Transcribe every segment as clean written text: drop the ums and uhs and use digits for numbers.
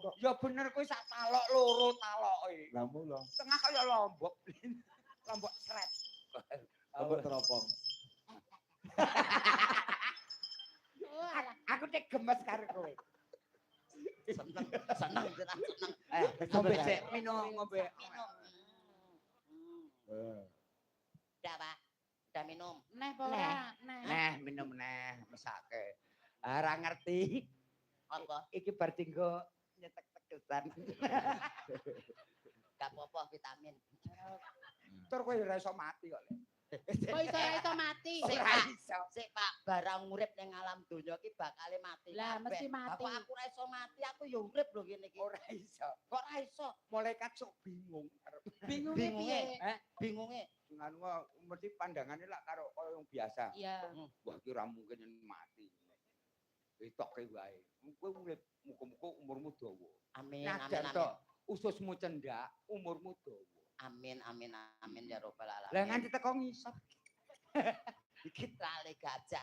kok. Ya bener kuwi sak talok loro taloke. Lah mula. Tengah kaya lombok. Lombok sret. Apa teropong? Aku cek gemes karo kowe. Seneng, seneng, seneng. Ngombe sik, minum ngombe. Udah, Pak. Udah minum. Neh apa ora? Neh. Neh minum neh mesake. Ora ngerti. Apa? Iki bar dinggo nyetek tegesan. Gak apa-apa vitamin. Tur kowe ora iso mati kok. Kok iso mati? Sik, Ora Pak. iso. Sik, Pak. Barang urip ning alam donya iki bakale mati. Lah kabeh. mesti mati. Bapak aku ora iso mati, aku ya urip lho ngene iki. Ora iso. Kok ora iso? Malaikat sok bingung. Bingunge piye? Bingunge. Anu mesti pandangane lak karo kaya wong biasa. Iya. Wah iki ora mungkin yen mati. Wetoke wae. Kowe urip muga-muga umurmu dawa. Amin, Najan amin, to amin. ususmu cendak, umurmu dawa. Amin, amin, amin ya robbal alamin. Lah nganti teko ngisor. Iki lali gajah.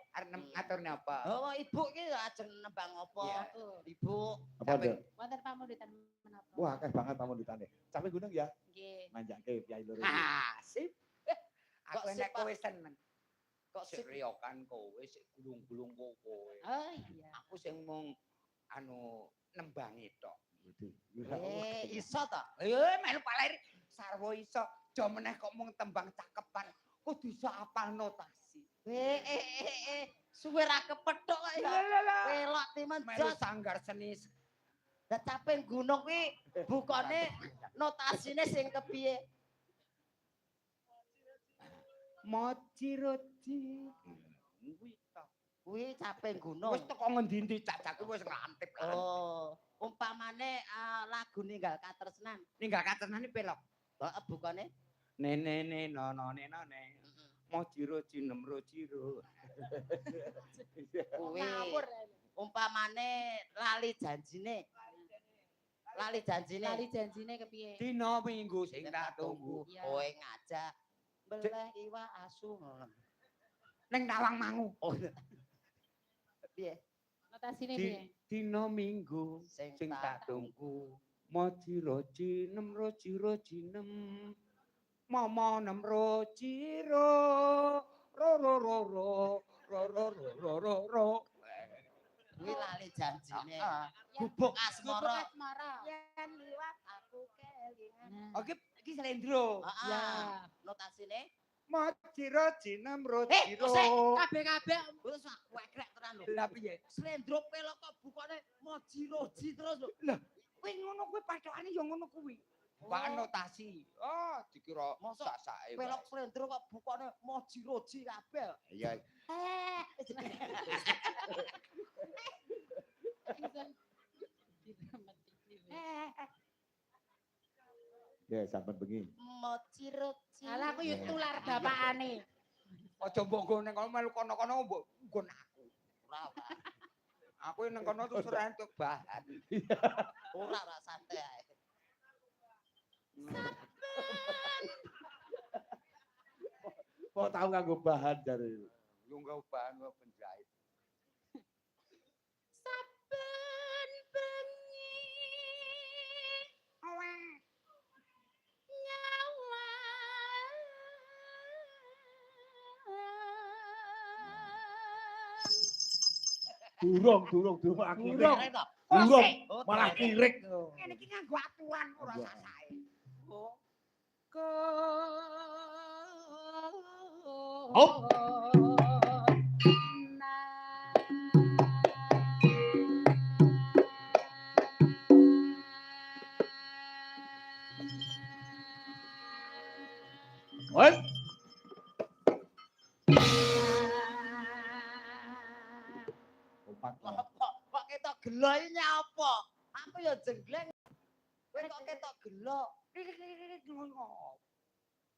Arep ngaturne apa? Oh, ibu iki ajeng nembang apa? Iya. Ibu. Apa Dek? Wonten pamundutan menapa? Wah, akeh banget pamundutane. Sampai gunung ya, Nggih. manjake piyai loro. Ah, sip. Kok Aku sip, nek Pak? kowe seneng. Kok Sik sik riokan kowe, sik gulung-gulung kowe. Oh iya. Aku sing mung anu nembangi tok. iso to? Melu paler sarwa iso. Jo meneh kok mung tembang cakepan. Kudu iso apal notasi. Suwe ra kepethuk kok ya. Welok timen Melu jos. sanggar seni. Lah caping gunung kuwi bukane notasine sing kepiye? Moci roci. Kuwi tok. Kuwi caping gunung. Wis teko ngendi-endi cacake wis ngantip. Oh, umpamane lagu ninggal katresnan. Ninggal katenane pelok. Heeh, bukane. Nene nono nenone. Moci roci nem roci ro. Kuwi Ngawur. umpamane lali janjine. Lali janjine. Lali janjine kepiye? Dina minggu sing tak tunggu. Iya. Kowe ngajak beleh iwak asu. Ning Tawangmangu. Oh. Piye? Notasine piye? Dina minggu Sing sing tak tak tunggu. Moci roci nem roci roci nem. Mama nem roci ro. Ro ro ro ro. Ro ro ro ro ro ro. Kuwi lali janjine. Gubuk Gubuk Asmara. asmara. Yen liwat aku kelingan. Nah. Oke, iki Slendro. Heeh. Ya. Notasine Moci roci nem roci ro. Kabeh-kabeh wis wekrek tenan lho. Lah piye? Slendro pelok kok bukane moji-roji terus lho. Kuwi ngono kuwi pathokane ya ngono kuwi. Bukan notasi. Oh, dikira Mosok sak-sake. pelok slendro kok bukane moji-roji kabeh. Iya. Ya, sampean bengi. Moji-roji. Alah aku yo tular bapakane. Aja mbok nggo ning kono melu kono-kono mbok nggon aku. Ora, ora. Aku ning kono terus ora entuk bahan. Ora santai ae. Kok tau nganggo bahan jare. Yo nggo bahan kok penjahit. Saben bengi nyawa Durung akhire. Derek to. Durung, Oh, malah derek. kirik. Ngene iki nganggo aturan ora Iya. sasake. Oh. Hop. Wes, kompak. Kok ketok gelo iki nyapa? Aku ya jenggleng. Kowe kok ketok gelo? Ngono.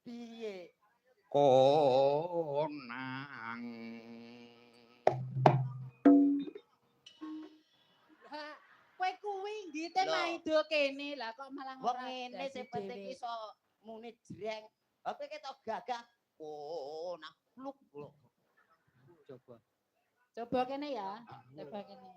Piye? Konang. Kowe kuwi ndite Lho. maido kene lah kok malah Wong ora ngene dadi sing penting dhewe. iso muni jreng. Apa ketok gagah? Oh, nah pluk lho. Coba. Coba kene ya. Coba kene.